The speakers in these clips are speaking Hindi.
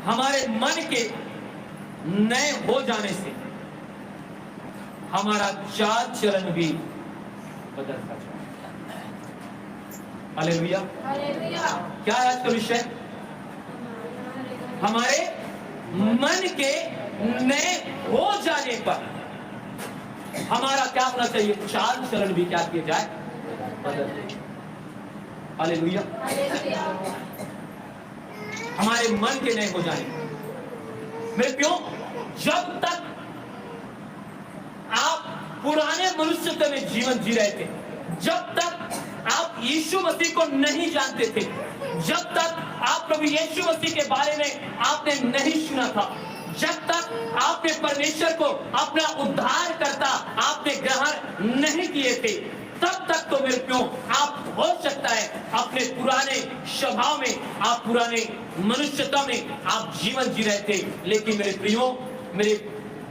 हमारे मन के नए हो जाने से हमारा चाल चलन भी बदलता जाए। हालेलुया। क्या है आज का विषय? हमारे मन के नए हो जाने पर हमारा क्या होना चाहिए? चाल चलन भी क्या किया जाए? बदल जाए। हालेलुया। हमारे मन के नए हो जाने। मेरे क्यों? जब तक आप पुराने मनुष्यत्व में जीवन जी रहे थे, जब तक आप यीशु मसीह को नहीं जानते थे, जब तक आप प्रभु यीशु मसीह के बारे में आपने नहीं सुना था, जब तक आपने परमेश्वर को अपना उद्धार करता आपने ग्रहण नहीं किए थे, तब तक तो मेरे क्यों आप हो सकता है अपने पुराने स्वभाव में, आप पुराने मनुष्यता में आप जीवन जी रहे थे। लेकिन मेरे प्रियो, मेरे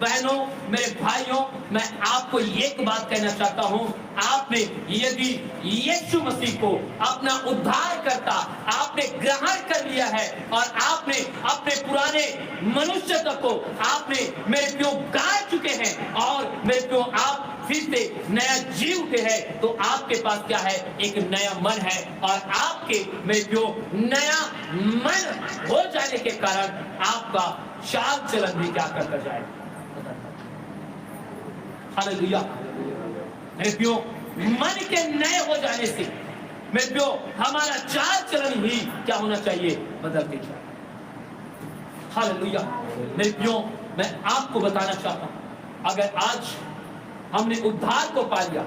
बहनों, मेरे भाइयों, मैं आपको एक बात कहना चाहता हूं, आपने यदि यीशु मसीह को अपना उद्धार करता आपने ग्रहण कर लिया है और आपने अपने पुराने मनुष्यत्व को आपने मेरे प्यो गाड़ चुके हैं और मेरे प्यो आप फिर से नया जी उठे हैं, तो आपके पास क्या है? एक नया मन है और आपके मेरे प्यो नया मन हो जाने के कारण आपका चाल चलन भी क्या करता जाए? हालेलुया। मेरे प्यो, मन के नए हो जाने से मेरे प्यो हमारा चाल चलन ही क्या होना चाहिए? बदलते जाए। हालेलुया। मेरे प्यो, मैं आपको बताना चाहता हूं, अगर आज हमने उद्धार को पा लिया,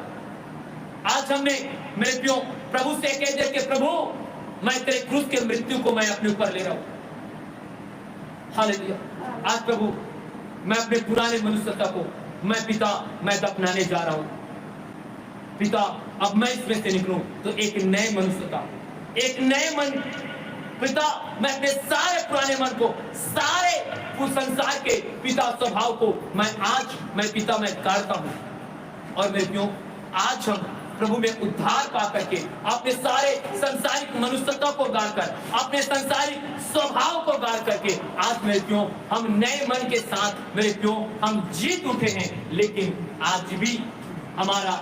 आज हमने मेरे प्यो प्रभु से कह दिया कि प्रभु मैं तेरे क्रूस के मृत्यु को मैं अपने ऊपर ले रहा हूं। हालेलुया। आज प्रभु मैं अपने पुराने मनुष्यता को मैं पिता मैं दफनाने जा रहा हूं। पिता अब मैं इसमें से निकलूं तो एक नए मनुष्यता, एक नए मन, पिता मैं अपने सारे पुराने मन को, सारे संसार के पिता स्वभाव को मैं पिता मैं काटता हूं। और मैं क्यों आज हम प्रभु में उद्धार पा करके अपने सारे संसारिक मनुष्यता को गाड़कर, अपने संसारिक स्वभाव को गाड़ करके आज मेरे क्यों हम नए मन के साथ मेरे क्यों हम जीत उठे हैं। लेकिन आज भी हमारा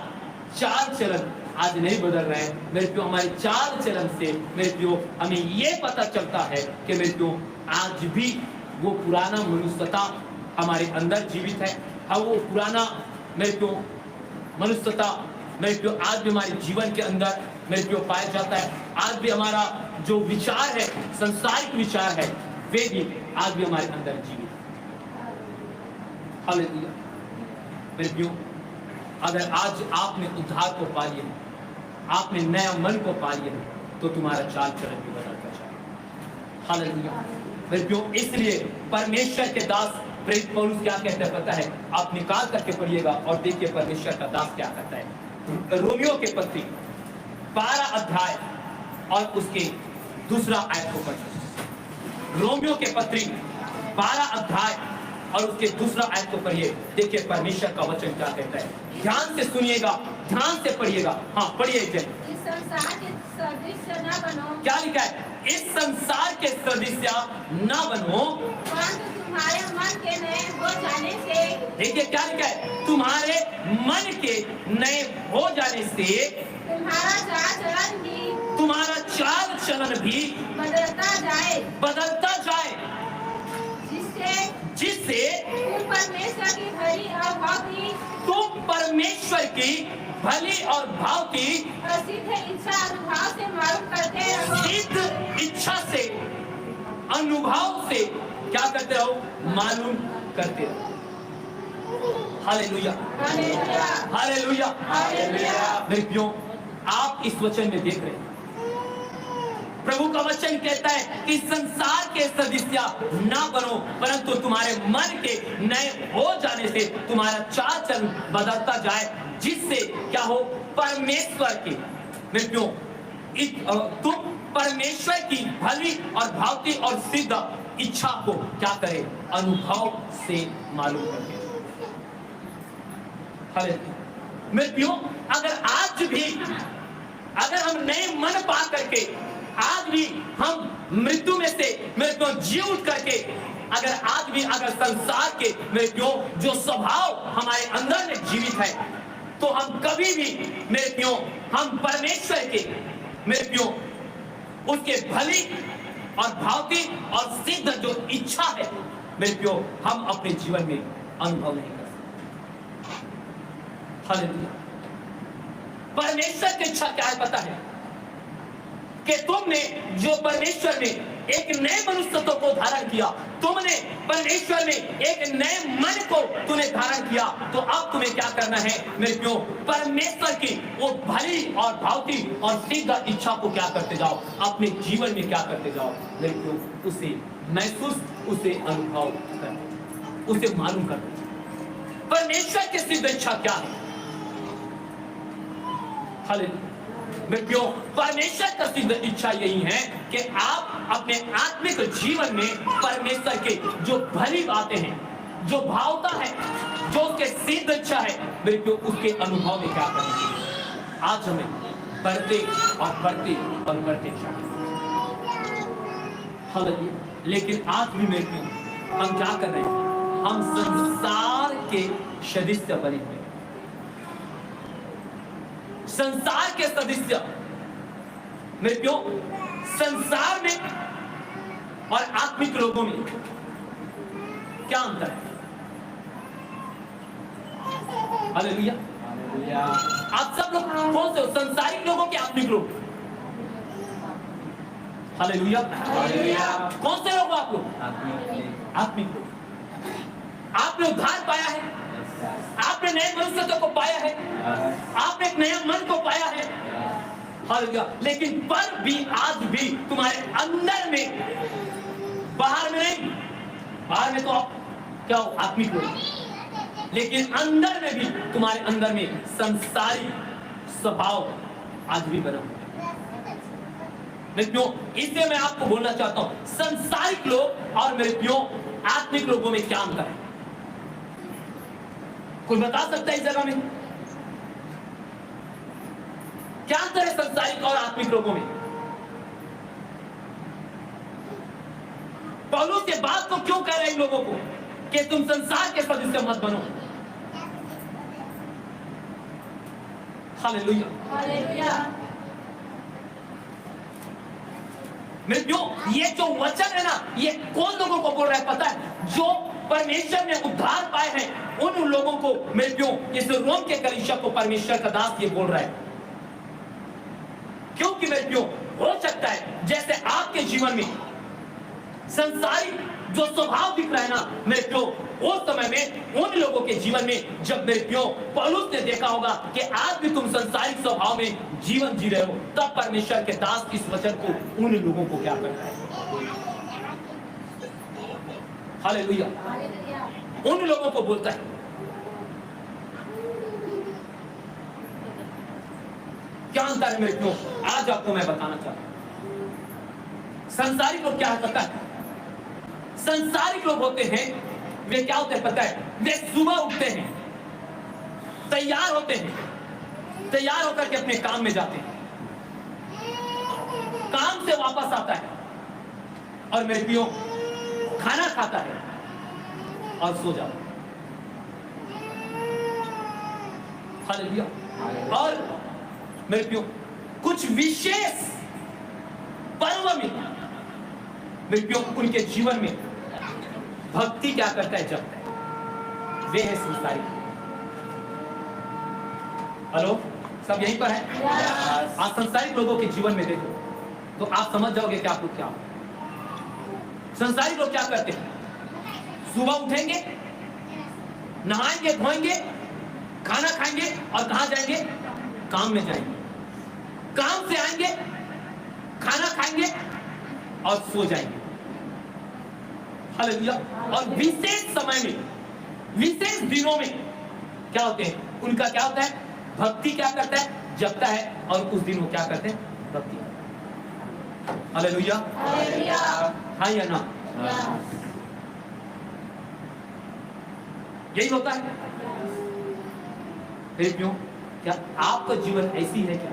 चाल चलन आज नहीं बदल रहा है। मेरे क्यों हमारे चाल चलन से मेरे क्यों हमें ये पता चलता है कि मेरे क्यों आज भी वो पुराना मनुष्यता हमारे अंदर जीवित है। हाँ, वो पुराना मेरे क्यों मनुष्यता मेरे क्यों आज भी हमारे जीवन के अंदर मेरे क्यों पाया जाता है। आज भी हमारा जो विचार है, संसारिक विचार है, वे भी आज भी हमारे अंदर जीवित है। हालेलुया। मेरे क्यों अगर आज आपने उद्धार को पा लिया, आपने नया मन को पा लिया, तो तुम्हारा चाल चलन भी बदलता जाए। हालेलुया। मेरे क्यों इसलिए परमेश्वर के दास प्रेरित पौलुस क्या कहता है पता है? आप निकाल करके पढ़िएगा और देखिए परमेश्वर का दास क्या कहता है। रोमियो के पत्री 12 अध्याय और उसके दूसरा आयत को पढ़िए। रोमियो के पत्री 12 अध्याय और उसके दूसरा आयत को पढ़िए। देखिए परमेश्वर का वचन क्या कहता है। ध्यान से सुनिएगा, ध्यान से पढ़िएगा। हाँ, पढ़िए। इस संसार के सदृश न बनो। क्या लिखा है? इस संसार के सदृश न बनो, परंतु तुम्हारे मन के नए हो जाने से। देखिए क्या लिखा है? तुम्हारे मन के नए हो जाने से तुम्हारा चाल चलन भी बदलता जाए, जिससे तुम परमेश्वर की भली और भावती सिद्ध इच्छा अनुभाव से मालूम करते रहो। सिद्ध इच्छा से अनुभव से क्या करते रहो? मालूम करते रहो। Hallelujah, hallelujah, hallelujah. मेरे प्रियो, आप इस वचन में देख रहे हैं, प्रभु का वचन कहता है कि संसार के सदृश ना बनो, परंतु तुम्हारे मन के नए हो जाने से तुम्हारा चाल चलन बदलता जाए, जिससे क्या हो? परमेश्वर की, मेरे प्रियो, तुम परमेश्वर की भली और भावती और सिद्ध इच्छा को क्या करे? अनुभव से मालूम करके। मेरे प्रियो, अगर आज भी अगर हम नए मन पा करके आज भी हम मृत्यु में से मेरे प्यो जी उठ करके अगर आज भी अगर संसार के मेरे प्यो जो स्वभाव हमारे अंदर में जीवित है, तो हम कभी भी मेरे प्यो हम परमेश्वर के मेरे प्यो उसके भली और भौतिक और सिद्ध जो इच्छा है मेरे प्यो हम अपने जीवन में अनुभव नहीं कर सकते। हालेलुया। परमेश्वर की इच्छा क्या है पता है कि तुमने जो परमेश्वर में एक नए मनुष्यत्व को धारण किया, तुमने परमेश्वर में एक नए मन को तूने धारण किया, तो अब तुम्हें क्या करना है मेरे प्यो, परमेश्वर की वो भली और भौतिक और सिद्ध इच्छा को क्या करते जाओ, अपने जीवन में क्या करते जाओ मेरे प्यो, उसे महसूस, उसे अनुभव कर, उसे मालूम कर। परमेश्वर की सिद्ध इच्छा क्या है? हालेलुया। मेरे प्यो, परमेश्वर का सिद्ध इच्छा यही है कि आप अपने आत्मिक जीवन में परमेश्वर के जो भली बातें हैं, जो भावता है, जो उसके सिद्ध इच्छा है मेरे प्यो, उसके अनुभव में क्या करें। आज हमें बढ़ते और बढ़ते और बढ़ते हालेलुया। लेकिन आज भी मेरे प्यो हम क्या कर रहे हैं? हम संसार के सदस्य बने हुए, संसार के सदस्य मेरे प्यो, संसार में और आत्मिक लोगों में क्या अंतर है? हालेलुया। आप सब लोग कौन से हो, संसारिक लोगों के आत्मिक लोग? हालेलुया। कौन से लोग आप लोग? आत्मिक लोग। आपने उद्धार पाया है, आपने नए मनुष्यत्व को पाया है, आपने एक नया मन को पाया है। हालेलुया। लेकिन पर भी आज भी तुम्हारे अंदर में, बाहर में नहीं, बाहर में तो आप क्या हो, आत्मिक लोग, लेकिन अंदर में भी तुम्हारे अंदर में संसारी स्वभाव आज भी बना हुआ है। मेरे प्यो, इसलिए मैं आपको बोलना चाहता हूं, संसारिक लोग और मेरे प्यो आत्मिक लोगों में क्या अंतर है? कोई बता सकता है इस जगह में क्या अंतर है संसारिक और आत्मिक लोगों में? पौलुस ये बात को क्यों कह रहे हैं लोगों को कि तुम संसार के सदस्य मत बनो? हालेलुया। हालेलुया। मेरे प्यो, ये जो वचन है ना, ये कौन लोगों को बोल रहा है पता है? जो परमेश्वर ने उद्धार पाए हैं उन लोगों को मेरे प्यो, इस रोम के कलीसिया को परमेश्वर का दास ये बोल रहा है। क्योंकि मेरे प्यो, हो सकता है जैसे आपके जीवन में संसारी जो स्वभाव दिख रहा है ना मेरे प्यो, उस समय में उन लोगों के जीवन में जब मेरे प्यो पौलुस ने देखा होगा कि आज भी तुम संसारिक स्वभाव में जीवन जी रहे हो, तब परमेश्वर के दास इस वचन को उन लोगों को क्या करता है? हालेलुया। उन लोगों को बोलता है। क्या अंतर है मेरे प्यो? आज आपको मैं बताना चाहता हूं। संसारिक लोग क्या है पता है? संसारिक लोग होते हैं, वे क्या होते हैं पता है? वे सुबह उठते हैं, तैयार होते हैं, तैयार होकर के अपने काम में जाते हैं, काम से वापस आता है और मेरे प्यो खाना खाता है और सो जाता है। हालेलुया। और मेरे प्यो कुछ विशेष पर्व में मेरे प्यो उनके जीवन में भक्ति क्या करता है? जपता है। वे है संसारिक। हेलो, सब यहीं पर है? आज संसारिक लोगों के जीवन में देखो तो आप समझ जाओगे कि आप लोग क्या हो। संसारिक लोग क्या करते हैं? सुबह उठेंगे, नहाएंगे, धोएंगे, खाना खाएंगे और कहां जाएंगे? काम में जाएंगे। काम से आएंगे, खाना खाएंगे और सो जाएंगे। हालेलुया। और विशेष समय में, विशेष दिनों में क्या होते हैं? उनका क्या होता है? भक्ति क्या करता है? जपता है। और उस दिन वो क्या करते हैं? भक्ति। हालेलुया। हालेलुया। हाँ या ना? यही होता है। फिर क्यों? क्या आपका जीवन ऐसी है क्या?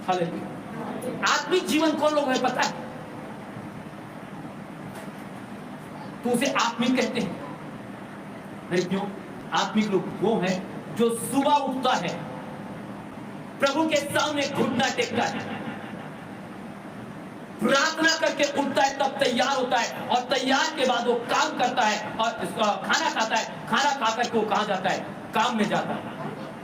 हालेलुया। आत्मिक जीवन कौन लोग है पता है? तो उसे आत्मिक कहते हैं। नहीं क्यों? आत्मिक लोग वो है जो सुबह उठता है, प्रभु के सामने घुटना टेकता है, प्रार्थना करके उठता है, तब तैयार होता है और तैयार के बाद वो काम करता है और खाना खाता है। खाना खाकर के वो कहाँ जाता है? काम में जाता है।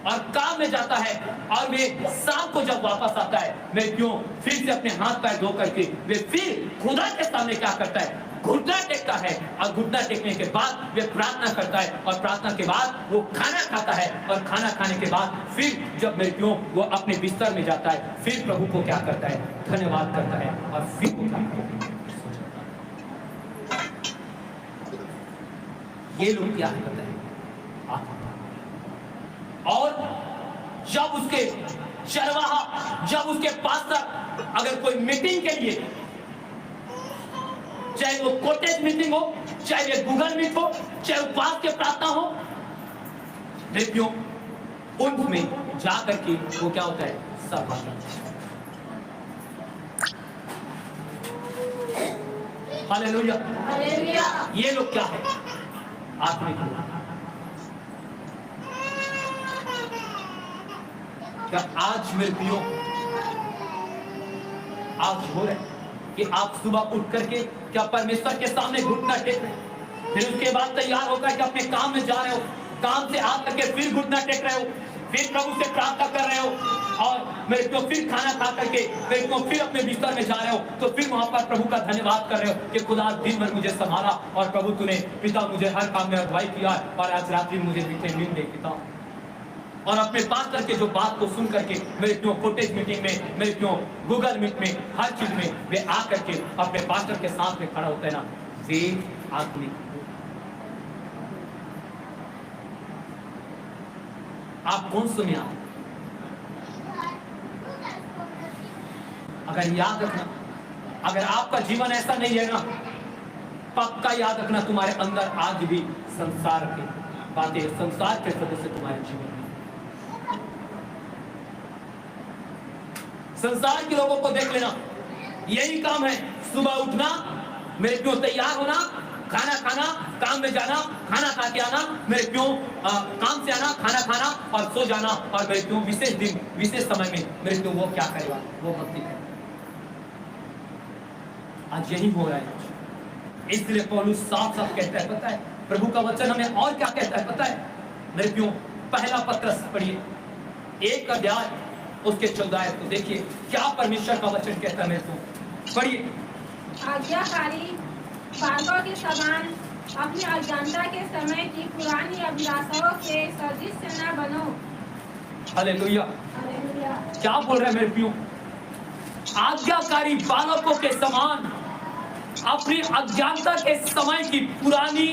और काम में जाता है और वे शाम को जब वापस आता है, वे क्यों फिर से अपने हाथ पैर धो करके वे फिर खुदा के सामने क्या करता है? घुटना टेकता है। और घुटना टेकने के बाद वे प्रार्थना करता है और प्रार्थना के बाद वो खाना खाता है और खाना खाने के बाद फिर जब मैं क्यों वो अपने बिस्तर में जाता है, फिर प्रभु को क्या करता है? धन्यवाद करता है और फिर वो क्या करता है? ये लोग क्या करते हैं? और जब उसके चरवाहा, जब उसके पास्टर अगर कोई मीटिंग के लिए, चाहे वो कॉटेज मीटिंग हो, चाहे वो गूगल मीट हो, चाहे उपवास के प्रार्थना हो, देखियो उनमें जाकर के वो क्या होता है? सब हालेलुया। हालेलुया। ये लोग क्या है? आत्मिक लोग। क्या आज मेरे प्रियो आज हो रहा है कि आप सुबह उठ करके क्या परमेश्वर के सामने घुटना टेक रहे हो, फिर उसके बाद तैयार होकर के अपने काम में जा रहे हो, काम से आ करके फिर घुटना टेक रहे हो, फिर प्रभु से प्रार्थना कर रहे हो और मेरे को फिर खाना खा करके मेरे को फिर अपने बिस्तर में जा रहे हो, तो फिर वहां पर प्रभु का धन्यवाद कर रहे हो कि खुदा दिन भर मुझे संभाला और प्रभु तूने पिता मुझे हर काम में अगुवाई किया और आज रात्रि मुझे नींद दे पिता। और अपने पास्टर के जो बात को सुन करके मेरे क्यों कॉटेज मीटिंग में, मेरे क्यों गूगल मीट में, हर चीज में वे आ करके अपने पास्टर के साथ में खड़ा होता है ना, वे आत्मिक। आप कौन सुने? आप अगर याद रखना, अगर आपका जीवन ऐसा नहीं है ना, पक्का याद रखना तुम्हारे अंदर आज भी संसार की बातें, संसार के सदस्य तुम्हारे जीवन में। संसार के लोगों को देख लेना, यही काम है, सुबह उठना, मेरे क्यों तैयार होना, खाना खाना, काम में जाना, खाना खा के आना, मेरे क्यों काम से आना, खाना खाना और सो जाना, और मेरे क्यों विशेष दिन विशेष समय में मेरे क्यों वो क्या करेगा? वो भक्ति करेगा। आज यही हो रहा है। इसलिए पौलुस साफ साफ कहता है, पता है प्रभु का वचन हमें और क्या कहता है? पता है मेरे क्यों? पहला पत्रस पढ़िए, 1 अध्याय उसके 14 को देखिए क्या परमेश्वर का वचन कहता है। मेरे को पढ़िए। आज्ञाकारी बालकों के समान अपनी अज्ञानता के समय की पुरानी अभिलाषाओं के सदृश न बनो। हालेलुया। हालेलुया। क्या बोल रहे हैं मेरे प्रियो? आज्ञाकारी बालकों के समान अपनी अज्ञानता के समय की पुरानी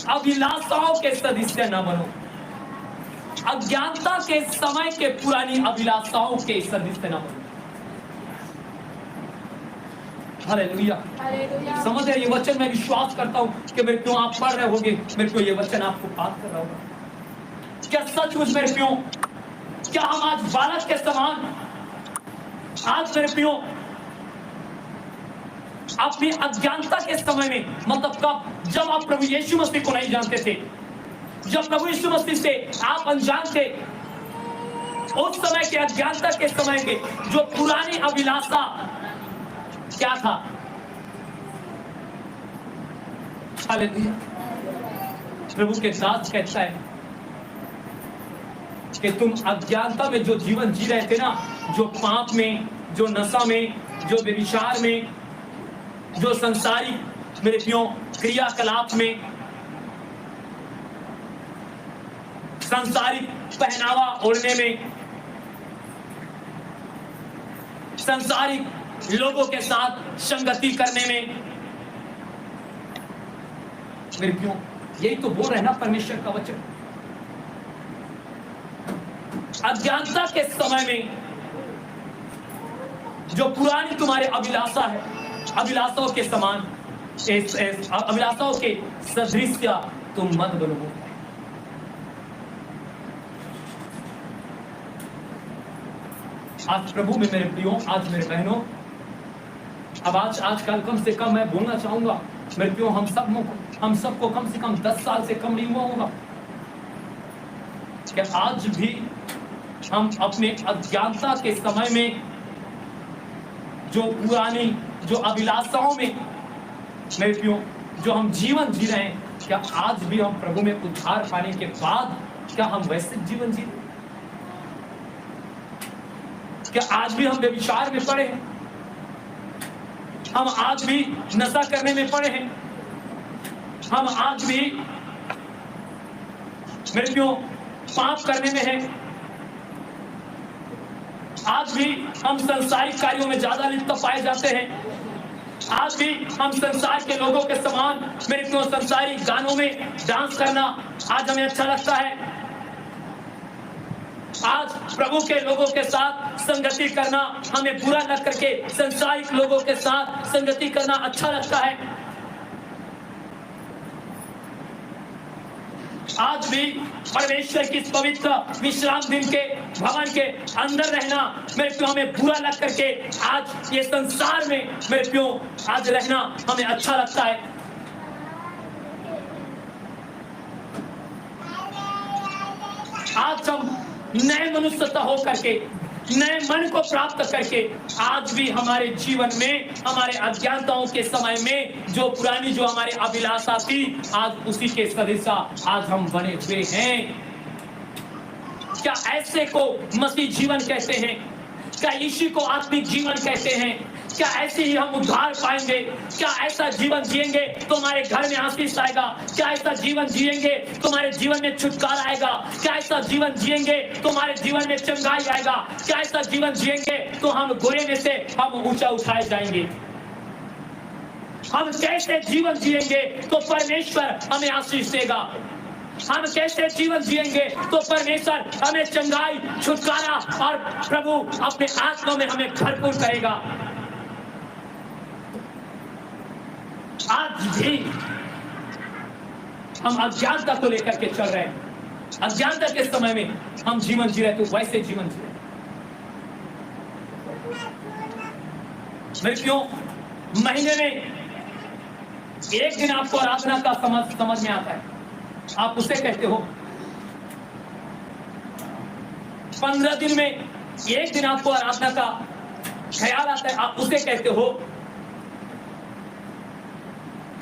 अभिलाषाओं के सदृश न बनो। अज्ञानता के समय के पुरानी अभिलाषाओं के सदृश न बनो। हालेलुया। हालेलुया। समझ रहे? ये वचन मैं विश्वास करता हूँ कि मेरे क्यों आप पढ़ रहे होगे, मेरे को ये वचन आपको बात कर रहा होगा। क्या सचमुच मेरे क्यों, क्या हम आज बालक के समान, आज मेरे प्रियो अपनी अज्ञानता के समय में, मतलब कब? जब आप प्रभु यीशु मसीह को नहीं जानते थे, जब प्रभु यीशु मसीह से आप अनजान थे, उस समय के अज्ञानता के समय के जो पुरानी अभिलाषा क्या था? हालेलुया। प्रभु के दास कहता है कि तुम अज्ञानता में जो जीवन जी रहे थे ना, जो पाप में, जो नशा में, जो व्यभिचार में, जो संसारिक मेरे प्रियो क्रियाकलाप में, संसारिक पहनावा ओढ़ने में, संसारिक लोगों के साथ संगति करने में, मेरे क्यों यही तो बोल रहे हैं ना परमेश्वर का वचन। अज्ञानता के समय में जो पुरानी तुम्हारे अभिलाषा है, अभिलाषाओं के समान, अभिलाषाओं के सदृश तुम मत बनो। आज प्रभु में मेरे प्रियो, आज मेरे बहनों, अब आजकल कम से कम मैं बोलना चाहूंगा मेरे प्रियो, हम सबको कम से कम 10 साल से कम नहीं हुआ होगा कि आज भी हम अपने अज्ञानता के समय में जो पुरानी जो अभिलाषाओं में मेरे प्रियो जो हम जीवन जी रहे हैं, क्या आज भी हम प्रभु में उद्धार पाने के बाद क्या हम वैसे जीवन जी रहे हैं? क्या आज भी हम व्यभिचार में पड़े हैं? हम आज भी नशा करने में पड़े हैं? हम आज भी मेरे प्रियो पाप करने में हैं? आज भी हम संसारिक कार्यों में ज्यादा लिप्त पाए जाते हैं? आज भी हम संसार के लोगों के समान मेरे प्रियो संसारिक गानों में डांस करना आज हमें अच्छा लगता है? आज प्रभु के लोगों के साथ संगति करना हमें बुरा न करके संसारिक लोगों के साथ संगति करना अच्छा लगता है? आज भी परमेश्वर की इस पवित्र विश्राम दिन के भवन के अंदर रहना मेरे प्रियो हमें बुरा लग करके आज ये संसार में मेरे प्रियो आज रहना हमें अच्छा लगता है? आज हम नए मनुष्यता हो करके नए मन को प्राप्त करके आज भी हमारे जीवन में हमारे अज्ञानताओं के समय में जो पुरानी जो हमारी अभिलाषा थी आज उसी के सदृश आज हम बने हुए हैं। क्या ऐसे को मसीह जीवन कहते हैं? क्या यीशु को आत्मिक जीवन कहते हैं? क्या ऐसे ही हम उद्धार पाएंगे? क्या ऐसा जीवन जिएंगे तो हमारे घर में आशीष आएगा? क्या ऐसा जीवन जिएंगे तो हमारे जीवन में छुटकारा आएगा? क्या ऐसा जीवन जिएंगे तो हमारे जीवन में चंगाई आएगा? क्या ऐसा जीवन जिएंगे तो हम बुरे में से हम ऊंचा उठाए जाएंगे? हम कैसे जीवन जिएंगे तो परमेश्वर हमें आशीष देगा? हम कैसे जीवन जिएंगे तो परमेश्वर हमें चंगाई, छुटकारा और प्रभु अपने आत्मा में हमें भरपूर करेगा? आज भी हम अज्ञानता को लेकर के चल रहे हैं। अज्ञानता के समय में हम जीवन जी रहे तो वैसे जीवन जी रहे। मेरे प्रियो, महीने में एक दिन आपको आराधना का समझ में आता है, आप उसे कहते हो। 15 दिन में एक दिन आपको आराधना का ख्याल आता है, आप उसे कहते हो।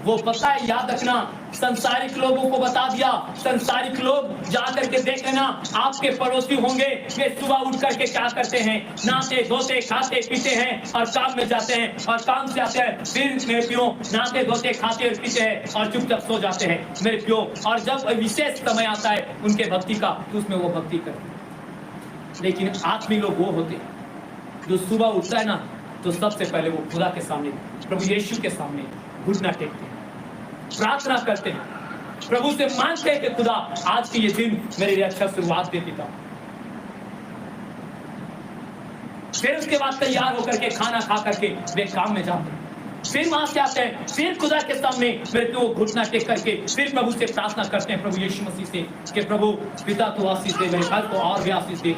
वो पता है, याद रखना, संसारिक लोगों को बता दिया, संसारिक लोग जाकर के देख लेना, आपके पड़ोसी होंगे, वे सुबह उठ करके क्या करते हैं, नहाते धोते खाते पीते हैं और काम में जाते हैं, और काम से आते हैं फिर मेरे प्रियो नहाते धोते खाते और पीते हैं और चुपचाप सो जाते हैं मेरे प्रियो। और जब विशेष समय आता है उनके भक्ति का तो उसमें वो भक्ति करते हैं। लेकिन आत्मिक लोग वो होते हैं जो सुबह उठता है ना तो सबसे पहले वो खुदा के सामने, प्रभु यीशु के सामने घुटना टेकते हैं, प्रार्थना करते हैं, प्रभु से मांगते हैं कि खुदा आज की ये दिन मेरे लिए अच्छा शुरुआत दे पिता। फिर उसके बाद तैयार होकर के खाना खा करके वे काम में जाते हैं, फिर वहां से आते हैं, फिर खुदा के सामने मेरे को घुटना टेक करके फिर प्रभु से प्रार्थना करते हैं, प्रभु यीशु मसीह से कि प्रभु पिता को आशीष दे, मेरे घर को और भी आशीष दे।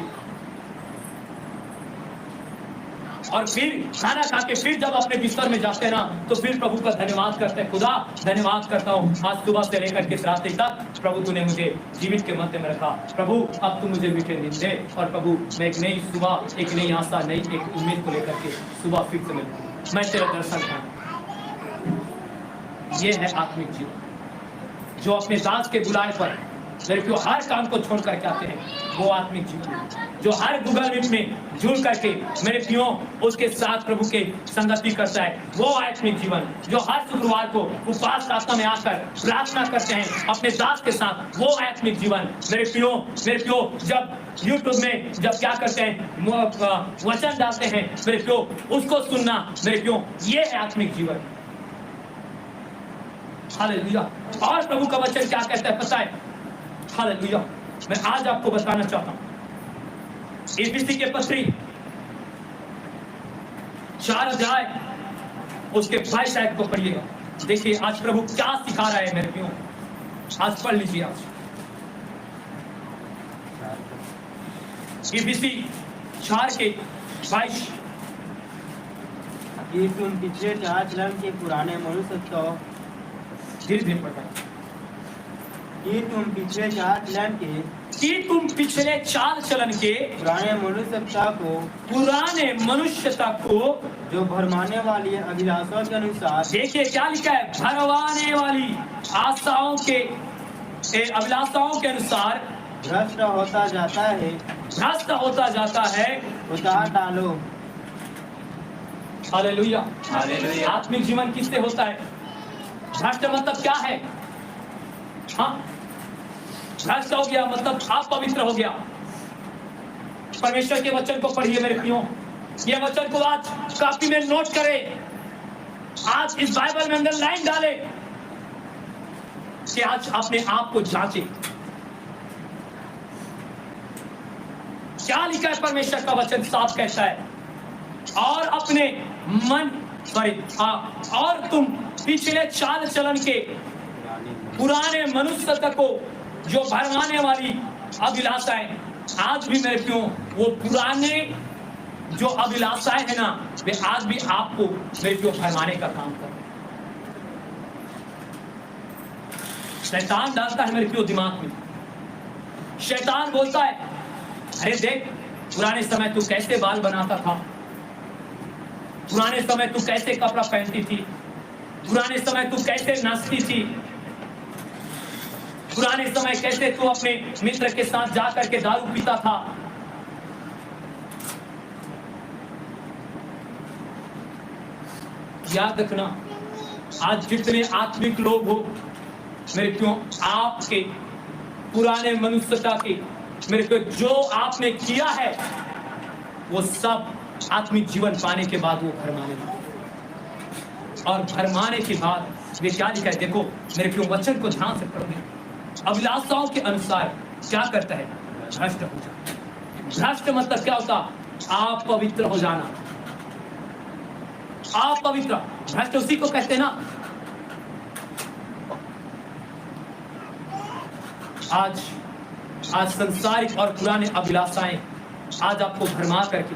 और फिर खाना खा के फिर जब अपने बिस्तर में जाते हैं ना तो फिर प्रभु का धन्यवाद करते हैं, खुदा धन्यवाद करता हूँ आज सुबह से लेकर के रात तक प्रभु तूने मुझे जीवित के मध्य में रखा, प्रभु अब तू मुझे मीठे नींद दे, और प्रभु मैं एक नई सुबह, एक नई आशा, नई एक उम्मीद को लेकर के सुबह फिर से मिलूं, मैं तेरा दर्शन करूं। ये है आत्मिक जीवन जो अपने दास के बुलाए पर मेरे को हर काम को छोड़ करके आते हैं, वो आत्मिक जीवन जो हर गूगल मीट में जुड़ करके मेरे प्रियो उसके साथ प्रभु के संगति करता है, वो आत्मिक जीवन जो हर शुक्रवार को उपवास प्रार्थना में आकर प्रार्थना करते हैं अपने दास के साथ, वो आत्मिक जीवन मेरे प्रियो जब यूट्यूब में जब क्या करते हैं वचन डालते हैं मेरे प्रियो उसको सुनना मेरे प्रियो, ये है आत्मिक जीवन। हालेलुया। और प्रभु का वचन क्या कहता है पता है? हालेलुया। मैं आज आपको बताना चाहता हूं, एफिसी के पत्री 4 अध्याय उसके 22 आयत को पढ़िएगा। देखिए आज प्रभु क्या सिखा रहा है मेरे प्रियो, आज पढ़ लीजिए। आज एफिसी 4 के 22 कि तुम पिछले चाल चलन के पुराने मनुष्य को धीरे धीरे पढ़ता है कि तुम पिछले चाल चलन के कि तुम पिछले चाल चलन के पुराने मनुष्यता को पुराने मनुष्यता को जो भरमाने वाली अभिलाषों के अनुसार देखिए क्या लिखा है, भरवाने वाली आशाओं के अभिलाषाओं के अनुसार भ्रष्ट होता जाता है, भ्रष्ट होता जाता है, उतार डालो। हालेलुया। हालेलुया। आत्मिक जीवन किससे होता है? भ्रष्ट मतलब क्या है? हाँ, भ्रष्ट हो गया मतलब आप पवित्र हो गया। परमेश्वर के वचन को पढ़िए मेरे प्रियो, ये वचन को आज कॉपी में नोट करें, आज इस बाइबल में अंदर लाइन डाले कि आज अपने आप को जांचे। क्या लिखा है? परमेश्वर का वचन साफ कहता है, और अपने मन और तुम पिछले चाल चलन के पुराने मनुष्यता को जो भरमाने वाली अभिलाषाएं, आज भी मेरे प्रियो वो पुराने जो अभिलाषाएं है ना, वे आज भी आपको मेरे प्रियो भरमाने का काम कर रहे हैं। शैतान डालता है मेरे प्रियो दिमाग में, शैतान बोलता है, अरे देख पुराने समय तू कैसे बाल बनाता था, पुराने समय तू कैसे कपड़ा पहनती थी, पुराने समय तू कैसे नाचती थी, पुराने समय कैसे तू अपने मित्र के साथ जाकर के दारू पीता था। याद रखना, आज जितने आत्मिक लोग हो मेरे क्यों, आपके पुराने मनुष्यता के मेरे को जो आपने किया है वो सब आत्मिक जीवन पाने के बाद वो भरमाने लगे। और भरमाने के बाद वे क्या लिखा है, देखो मेरे क्यों वचन को ध्यान से पढ़ोगे, अभिलाषाओं के अनुसार क्या करता है? भ्रष्ट हो जाता है। भ्रष्ट मतलब क्या होता? आप पवित्र हो जाना, आप पवित्र। भ्रष्ट उसी को कहते हैं ना। आज संसारिक और पुराने अभिलाषाएं आज आपको भरमा करके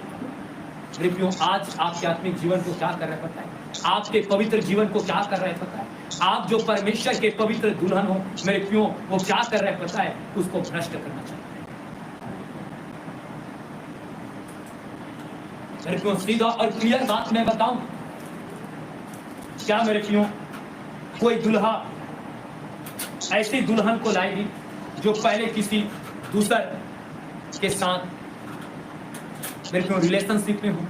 मेरे प्रियो, आज आपके आत्मिक जीवन को क्या कर रहा है पता है? आपके पवित्र जीवन को क्या कर रहा है पता है? आप जो परमेश्वर के पवित्र दुल्हन हो मेरे प्रियो, वो क्या कर रहा है पता है? उसको भ्रष्ट करना चाहिए। मेरे प्रियो सीधा और क्लियर बात मैं बताऊं क्या मेरे प्रियो, कोई दुल्हा ऐसी दुल्हन को लाएगी जो पहले किसी दूसर के साथ मेरे को रिलेशनशिप में हूं।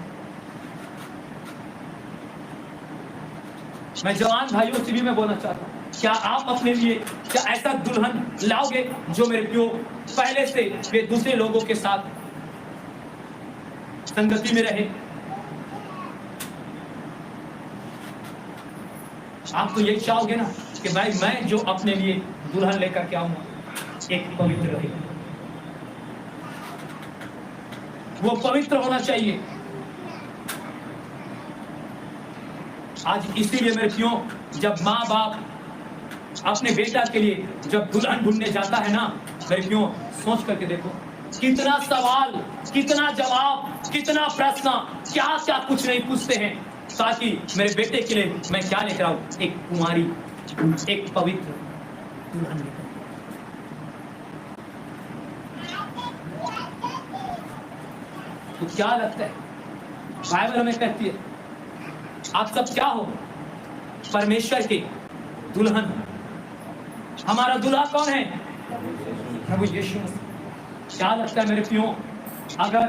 मैं जवान भाइयों से भी मैं बोलना चाहता हूं, क्या आप अपने लिए क्या ऐसा दुल्हन लाओगे जो मेरे को पहले से वे दूसरे लोगों के साथ संगति में रहे? आप तो यही चाहोगे ना कि भाई मैं जो अपने लिए दुल्हन लेकर के आऊंगा एक पवित्र रहे, वो पवित्र होना चाहिए। आज इसीलिए मेरे प्रियो, जब माँ बाप अपने बेटा के लिए जब दुल्हन ढूंढने जाता है ना मेरे प्रियो, सोच करके देखो कितना सवाल, कितना जवाब, कितना प्रश्न, क्या क्या कुछ नहीं पूछते हैं, ताकि मेरे बेटे के लिए मैं क्या लेकर आऊं? एक कुमारी, एक पवित्र दुल्हन लेकर। तो क्या लगता है बाइबल हमें कहती है आप सब क्या हो? परमेश्वर के दुल्हन। हमारा दूल्हा कौन है? प्रभु यीशु मसीह। क्या लगता है मेरे प्रियो, अगर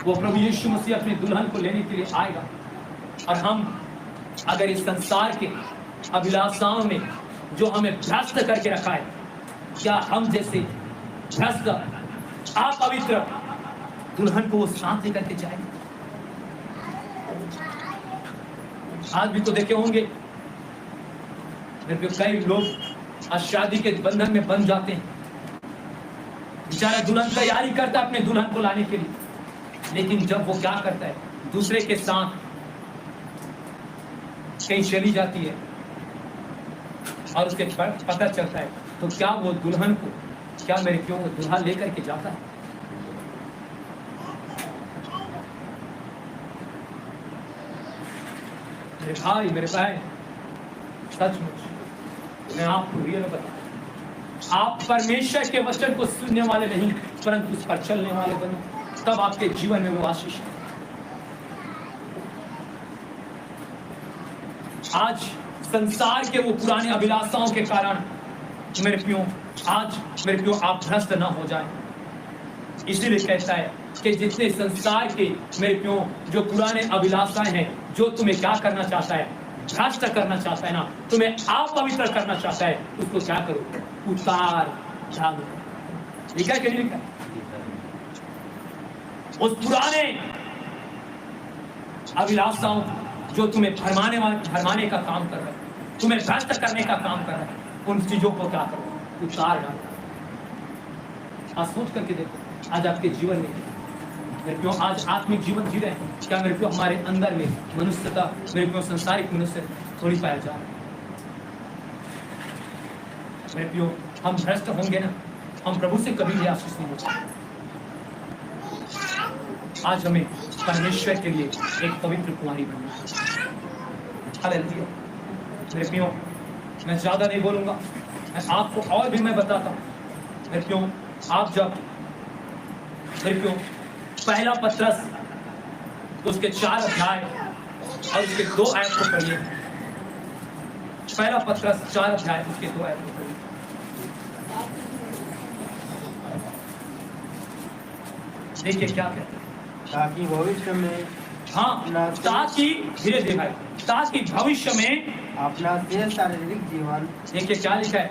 वो प्रभु यीशु मसीह अपने दुल्हन को लेने के लिए आएगा और हम अगर इस संसार के अभिलाषाओं में जो हमें भ्रष्ट करके रखा है, क्या हम जैसे भ्रष्ट अपवित्र दुल्हन को वो साथ लेकर के जाएंगे? आज भी तो देखे होंगे मेरे को कई लोग आज शादी के बंधन में बंध जाते हैं, बेचारा दुल्हन तैयारी करता है अपने दुल्हन को लाने के लिए, लेकिन जब वो क्या करता है दूसरे के साथ कहीं चली जाती है और उसके पता चलता है, तो क्या वो दुल्हन को क्या मेरे क्यों वो दुल्हा लेकर के जाता है? मेरे भाई मेरे बहन, सचमुच मैं आपको रियल बता, आप परमेश्वर के वचन को सुनने वाले नहीं परंतु उस पर चलने वाले बनो, तब आपके जीवन में वो आशीष है। आज संसार के वो पुराने अभिलाषाओं के कारण मेरे प्रियो, आज मेरे प्रियो आप भ्रष्ट ना हो जाए। इसीलिए कहता है कि जितने संसार के मेरे प्रियो जो पुराने अभिलाषाएं हैं, जो तुम्हें क्या करना चाहता है, भ्रष्ट करना चाहता है ना, तुम्हें अपवित्र करना चाहता है, उसको क्या करो, उतार डालो। लिखा है कि नहीं लिखा? उस पुराने अभिलाषाओं जो तुम्हें भरमाने का काम कर रहा है, तुम्हें भ्रष्ट करने का काम कर रहा है, उन चीजों को क्या करो, उतार डालो। आज सोच करके देखो, आज आपके जीवन में मेरे प्रियो आज आत्मिक जीवन जी रहे हैं क्या? मेरे प्रियो हमारे अंदर में मनुष्यता, मेरे प्रियो संसारिक मनुष्य थोड़ी पाया जा रहा है। मेरे प्रियो हम भ्रष्ट होंगे ना, हम प्रभु से कभी भी आशीष नहीं होते। आज हमें परमेश्वर के लिए एक पवित्र कुमारी बनना है। हालेलुया। मेरे प्रियो मैं ज्यादा नहीं बोलूंगा, मैं आपको और भी मैं बताता हूँ। मेरे प्रियो आप जब मेरे प्रियो पहला पत्रस उसके 4 अध्याय और उसके 2 आयत को पढ़िए। पहला पत्रस 4 अध्याय उसके 2 आयत को पढ़िए। देखिए क्या कहते हैं, ताकि भविष्य में हाँ, ताकि धीरे धीरे भाई, ताकि भविष्य में अपना शेष शारीरिक जीवन, देखिए क्या लिखा है,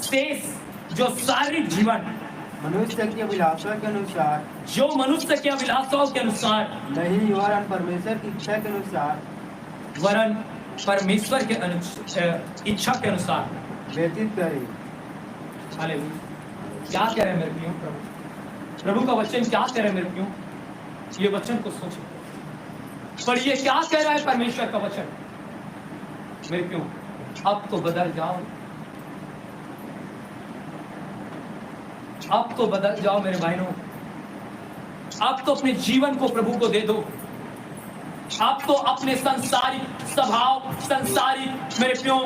शेष जो शारीरिक जीवन मनुष्य की अभिलाषा के अनुसार, जो मनुष्य के अभिलाषाओं के अनुसार नहीं वरन परमेश्वर की इच्छा के अनुसार, वरन परमेश्वर के इच्छा के अनुसार व्यतीत करे। हालेलुया। क्या कह रहे हैं मेरे प्रियो? प्रभु का वचन क्या कह रहे हैं मेरे प्रियो? ये वचन को सोचो, पढ़िए क्या कह रहा है परमेश्वर का वचन। मेरे प्रियो अब तो बदल जाओ, अब तो बदल जाओ मेरे भाइयों, अब तो अपने जीवन को प्रभु को दे दो। अब तो अपने संसारिक स्वभाव, संसारिक मेरे प्रियो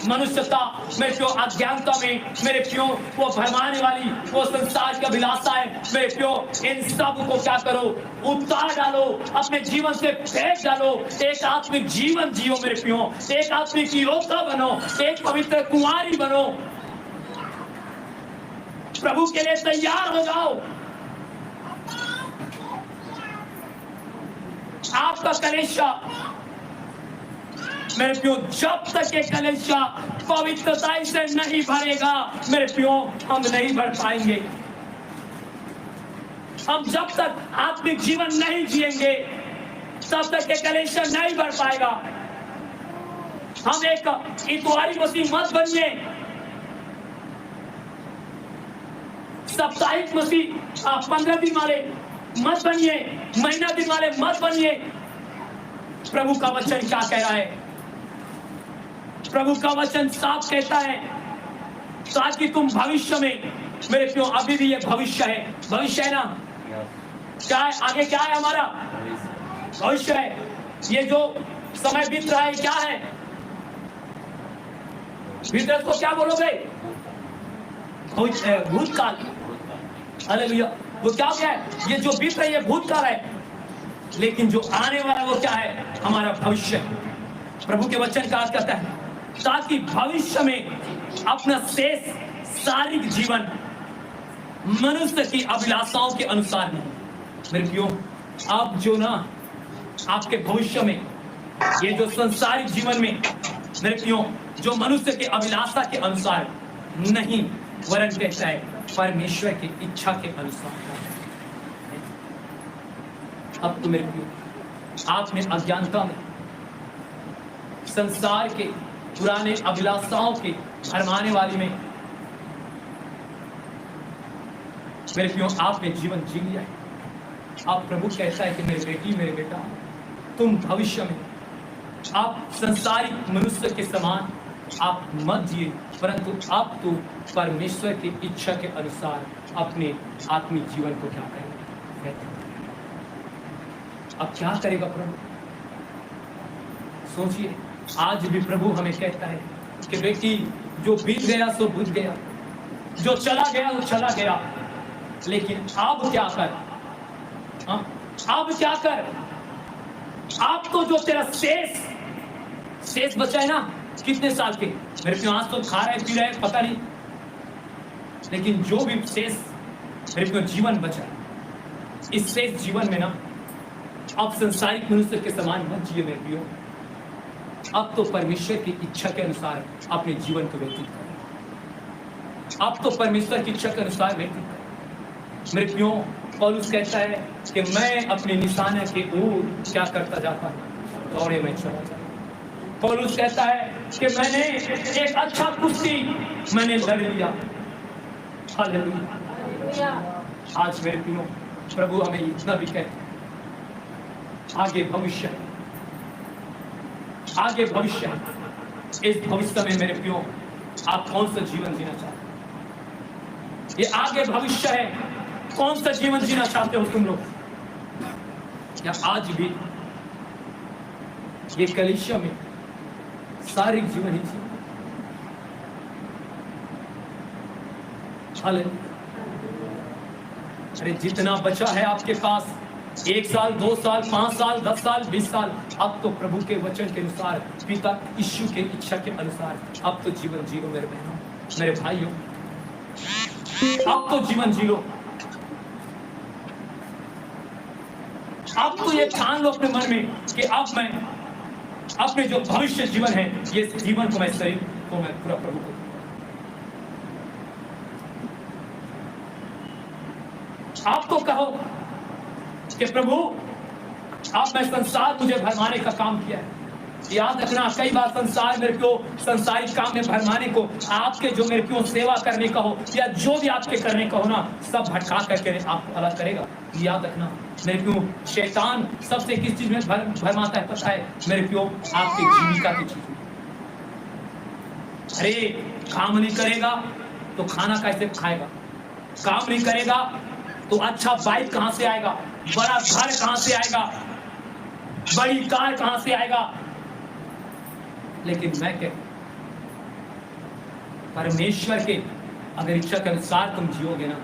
मनुष्यता, मेरे प्रियो अज्ञानता में मेरे प्रियो वो भरमाने वाली वो संसार की अभिलाषा है मेरे प्रियो, इन सब को क्या करो, उतार डालो, अपने जीवन से फेंक डालो। एक आत्मिक जीवन जियो मेरे प्रियो, एक आत्मिक योद्धा बनो, एक पवित्र कुंवारी बनो, प्रभु के लिए तैयार हो जाओ। आपका कलेशा मेरे प्रियो, जब तक ये कलेशा पवित्रता से नहीं भरेगा मेरे प्रियो, हम नहीं भर पाएंगे। हम जब तक आत्मिक जीवन नहीं जिएंगे तब तक ये कलेशा नहीं भर पाएगा। हम एक इतवारी मसीह मत बनिए, साप्ताहिक मसीह 15 दिन वाले मत बनिए, महीना दिन वाले मत बनिए। प्रभु का वचन क्या कह रहा है? प्रभु का वचन साफ कहता है ताकि तुम भविष्य में मेरे प्रियो, अभी भी ये भविष्य है, भविष्य है ना, क्या है आगे, क्या है हमारा भविष्य है। ये जो समय बीत रहा है क्या है? भीतर को क्या बोलोगे? भूतकाल। हालेलुया। वो क्या है? ये जो बीत रही है भूतकाल है, लेकिन जो आने वाला वो क्या है? हमारा भविष्य। प्रभु के वचन का अर्थ कहता है ताकि भविष्य में अपना शेष शारीरिक जीवन मनुष्य की अभिलाषाओं के अनुसार नहीं। मेरे प्रियो आप जो ना आपके भविष्य में ये जो संसारिक जीवन में मेरे प्रियो जो मनुष्य के अभिलाषा के अनुसार नहीं, वरन कहता है परमेश्वर की इच्छा के अनुसार। अब तो मेरे प्रियो आपने अज्ञानता में संसार के पुराने अभिलाषाओं के भरमाने वाली में मेरे प्रियो आपने जीवन जी लिया है। आप प्रभु कहता है कि मेरे बेटी मेरे बेटा, तुम भविष्य में आप संसारिक मनुष्य के समान आप मत जिए, परंतु आप तो परमेश्वर की इच्छा के अनुसार अपने आत्मिक जीवन को क्या करेंगे। अब क्या करेगा प्रभु? सोचिए, आज भी प्रभु हमें कहता है कि बेटी, जो बीत गया सो बीत गया, जो चला गया वो चला गया, लेकिन अब क्या कर, हाँ? अब क्या कर, आप तो जो तेरा शेष बचा है ना, कितने साल के, मेरे प्यार आज तो खा रहे पी रहे पता नहीं, लेकिन जो भी शेष मेरे प्यार जीवन बचा है, इस शेष जीवन में ना अब संसारिक मनुष्य के समान मत जिए मेरे प्रियो, अब तो परमेश्वर की इच्छा के अनुसार अपने जीवन को व्यतीत करें, अब तो परमेश्वर की इच्छा के अनुसार व्यतीत करें। मेरे प्रियो, पौलुस कहता है कि मैं अपने निशाने के ओर क्या करता जाता हूं, दौड़े में चला जाता। पौलुस कहता है कि मैंने एक अच्छा कुश्ती मैंने लड़ लिया। हालेलुया। आज मेरे प्रियो, प्रभु हमें इतना भी कहता है, आगे भविष्य है, आगे भविष्य है। इस भविष्य में मेरे प्रियो आप कौन सा जीवन जीना चाहते हो? ये आगे भविष्य है, कौन सा जीवन जीना चाहते हो तुम लोग? या आज भी ये कलीसिया में शारीरिक जीवन ही जीना? अरे जितना बचा है आपके पास, 1 साल 2 साल 5 साल 10 साल 20 साल, अब तो प्रभु के वचन के अनुसार, पिता यीशु के इच्छा के अनुसार अब तो जीवन जी लो मेरे बहनों, मेरे भाइयों, अब तो जीवन जी लो। अब तो ये ठान लो अपने मन में कि अब मैं अपने जो भविष्य जीवन है, ये जीवन को मैं शरीर को मैं पूरा प्रभु को, आप तो कहो कि प्रभु अब मैं संसार मुझे भरमाने का काम किया है। याद रखना, कई बार संसार मेरे को संसारिक काम में भरमाने को, आपके जो मेरे को सेवा करने का हो या जो भी आपके करने का हो ना, सब भटका करके आपको अलग करेगा। याद रखना मेरे को, शैतान सबसे किस चीज में भरमाता है पता है मेरे को? आपकी जीविका की चीज। अरे काम नहीं करेगा तो खाना कैसे खाएगा? काम नहीं करेगा तो अच्छा बाइक कहां से आएगा? बड़ा घर कहां से आएगा? बड़ी कार कहां से आएगा? लेकिन मैं कह, परमेश्वर के अगर इच्छा के अनुसार तुम जियोगे ना,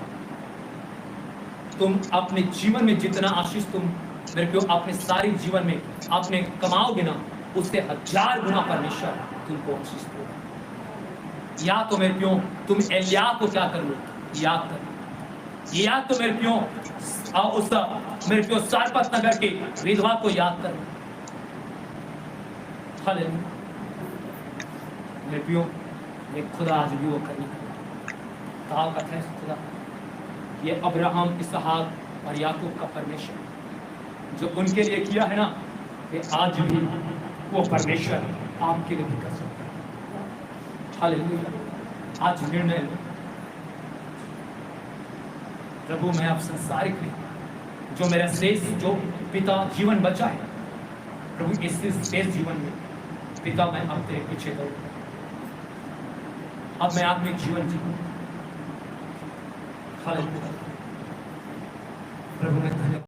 तुम अपने जीवन में जितना आशीष तुम मेरे को अपने सारे जीवन में आपने कमाओगे ना, उससे 1000 गुना परमेश्वर तुमको आशीष देगा। या तो मेरे क्यों तुम एलिया को क्या कर लो, याद कर, या तो मेरे क्यों उस मेरे क्यों सारपत नगर के विधवा को याद कर। हालेलुया। मेरे प्रियो, ये खुदा आज भी वो करने का कहा है, खुदा ये अब्राहम, इसहाक और याकूब का परमेश्वर जो उनके लिए किया है ना, ये आज भी वो परमेश्वर आपके लिए भी कर सकता है। हालेलुया। आज निर्णय लो, प्रभु मैं आप संसारिक में जो मेरा शेष जो पिता जीवन बचा है, प्रभु इस शेष जीवन में पिता मैं अब तेरे पीछे दौड़, अब मैं आत्मिक जीवन जीऊं। हालेलुया। प्रभु मैं धन्यवाद